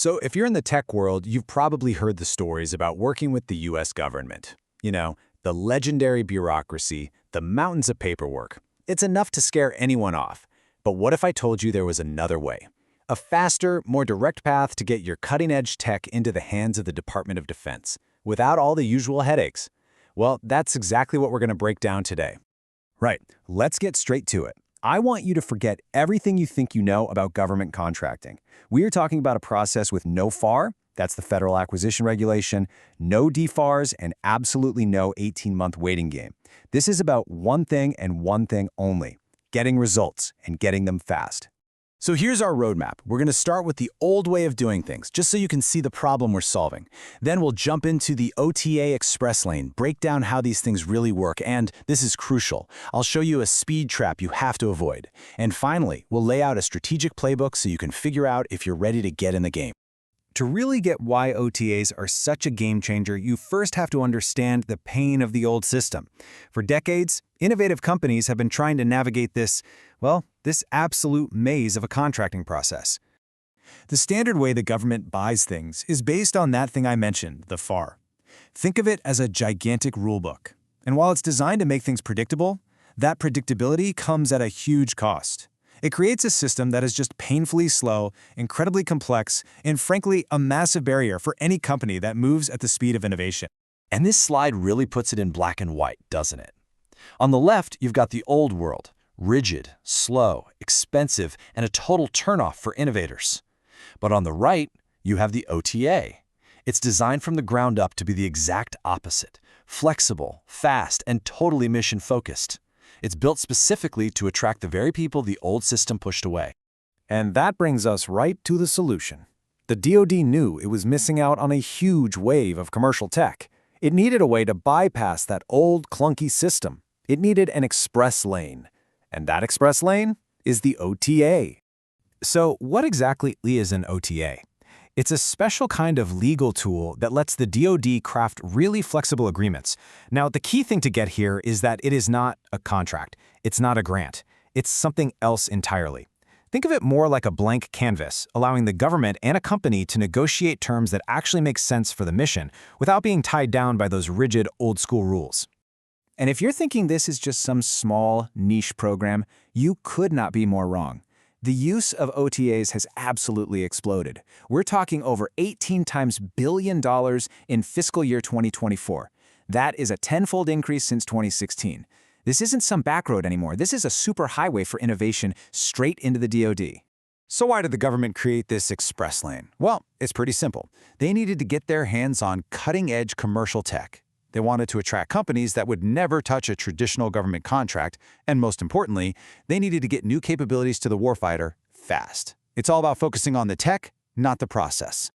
So if you're in the tech world, you've probably heard the stories about working with the US government. The legendary bureaucracy, the mountains of paperwork. It's enough to scare anyone off. But what if I told you there was another way? A faster, more direct path to get your cutting-edge tech into the hands of the Department of Defense, without all the usual headaches. Well, that's exactly what we're going to break down today. Right, let's get straight to it. I want you to forget everything you think you know about government contracting. We are talking about a process with no FAR, that's the Federal Acquisition Regulation, no DFARs, and absolutely no 18-month waiting game. This is about one thing and one thing only: getting results and getting them fast. So here's our roadmap. We're going to start with the old way of doing things, just so you can see the problem we're solving. Then we'll jump into the OTA Express Lane, break down how these things really work, and this is crucial. I'll show you a speed trap you have to avoid. And finally, we'll lay out a strategic playbook so you can figure out if you're ready to get in the game. To really get why OTAs are such a game changer, you first have to understand the pain of the old system. For decades, innovative companies have been trying to navigate this absolute maze of a contracting process. The standard way the government buys things is based on that thing I mentioned, the FAR. Think of it as a gigantic rulebook. And while it's designed to make things predictable, that predictability comes at a huge cost. It creates a system that is just painfully slow, incredibly complex, and frankly, a massive barrier for any company that moves at the speed of innovation. And this slide really puts it in black and white, doesn't it? On the left, you've got the old world: rigid, slow, expensive, and a total turnoff for innovators. But on the right, you have the OTA. It's designed from the ground up to be the exact opposite: flexible, fast, and totally mission-focused. It's built specifically to attract the very people the old system pushed away. And that brings us right to the solution. The DoD knew it was missing out on a huge wave of commercial tech. It needed a way to bypass that old, clunky system. It needed an express lane. And that express lane is the OTA. So what exactly is an OTA? It's a special kind of legal tool that lets the DoD craft really flexible agreements. Now, the key thing to get here is that it is not a contract. It's not a grant. It's something else entirely. Think of it more like a blank canvas, allowing the government and a company to negotiate terms that actually make sense for the mission without being tied down by those rigid, old-school rules. And if you're thinking this is just some small, niche program, you could not be more wrong. The use of OTAs has absolutely exploded. We're talking over 18 times billion dollars in fiscal year 2024. That is a tenfold increase since 2016. This isn't some back road anymore. This is a superhighway for innovation straight into the DoD. So why did the government create this express lane? Well, it's pretty simple. They needed to get their hands on cutting-edge commercial tech. They wanted to attract companies that would never touch a traditional government contract, and most importantly, they needed to get new capabilities to the warfighter fast. It's all about focusing on the tech, not the process.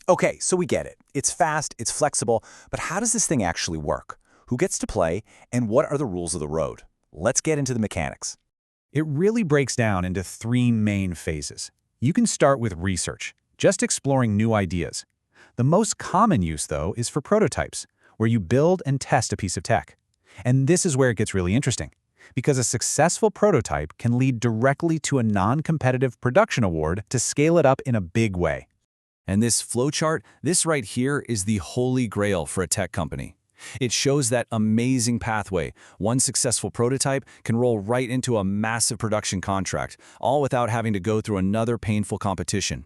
Okay, so we get it. It's fast, it's flexible, but how does this thing actually work? Who gets to play, and what are the rules of the road? Let's get into the mechanics. It really breaks down into three main phases. You can start with research, just exploring new ideas. The most common use, though, is for prototypes, where you build and test a piece of tech. And this is where it gets really interesting, because a successful prototype can lead directly to a non-competitive production award to scale it up in a big way. And this flowchart, this right here, is the holy grail for a tech company. It shows that amazing pathway. One successful prototype can roll right into a massive production contract, all without having to go through another painful competition.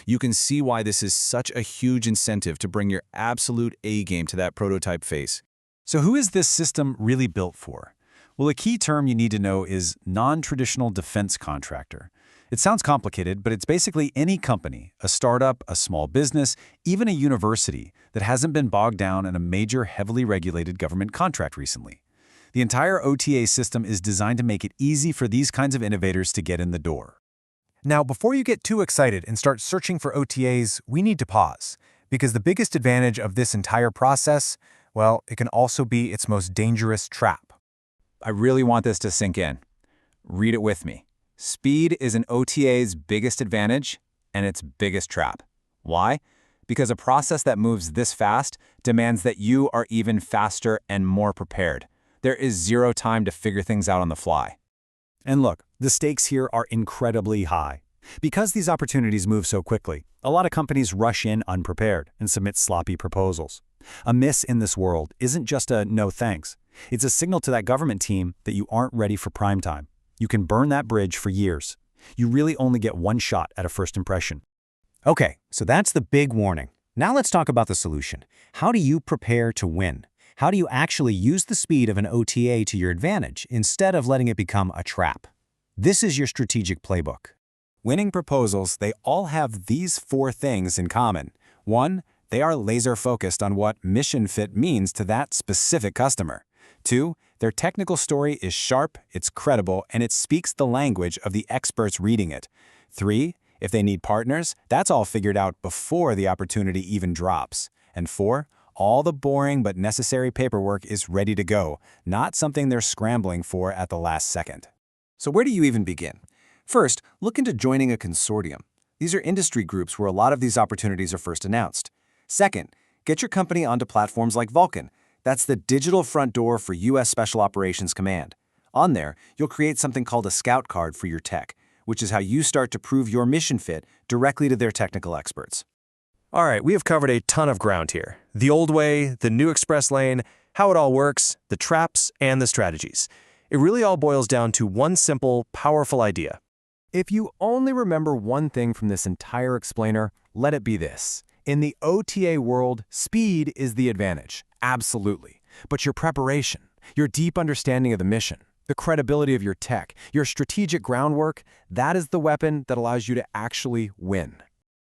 You can see why this is such a huge incentive to bring your absolute A-game to that prototype phase. So who is this system really built for? Well, a key term you need to know is non-traditional defense contractor. It sounds complicated, but it's basically any company, a startup, a small business, even a university that hasn't been bogged down in a major heavily regulated government contract recently. The entire OTA system is designed to make it easy for these kinds of innovators to get in the door. Now, before you get too excited and start searching for OTAs, we need to pause, because the biggest advantage of this entire process, well, it can also be its most dangerous trap. I really want this to sink in. Read it with me. Speed is an OTA's biggest advantage and its biggest trap. Why? Because a process that moves this fast demands that you are even faster and more prepared. There is zero time to figure things out on the fly. And look, the stakes here are incredibly high. Because these opportunities move so quickly, a lot of companies rush in unprepared and submit sloppy proposals. A miss in this world isn't just a no thanks. It's a signal to that government team that you aren't ready for prime time. You can burn that bridge for years. You really only get one shot at a first impression. Okay, so that's the big warning. Now let's talk about the solution. How do you prepare to win? How do you actually use the speed of an OTA to your advantage instead of letting it become a trap? This is your strategic playbook. Winning proposals, they all have these 4 things in common. 1, they are laser-focused on what mission fit means to that specific customer. 2, their technical story is sharp, it's credible, and it speaks the language of the experts reading it. 3, if they need partners, that's all figured out before the opportunity even drops. And 4, all the boring but necessary paperwork is ready to go, not something they're scrambling for at the last second. So where do you even begin? First, look into joining a consortium. These are industry groups where a lot of these opportunities are first announced. Second, get your company onto platforms like Vulcan. That's the digital front door for U.S. Special Operations Command. On there, you'll create something called a scout card for your tech, which is how you start to prove your mission fit directly to their technical experts. All right, we have covered a ton of ground here. The old way, the new express lane, how it all works, the traps, and the strategies. It really all boils down to one simple, powerful idea. If you only remember one thing from this entire explainer, let it be this. In the OTA world, speed is the advantage, absolutely. But your preparation, your deep understanding of the mission, the credibility of your tech, your strategic groundwork, that is the weapon that allows you to actually win.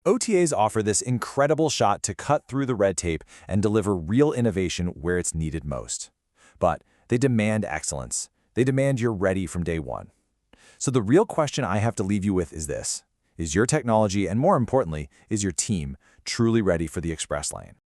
OTAs offer this incredible shot to cut through the red tape and deliver real innovation where it's needed most. But they demand excellence. They demand you're ready from day one. So the real question I have to leave you with is this. Is your technology, and more importantly, is your team, truly ready for the express lane?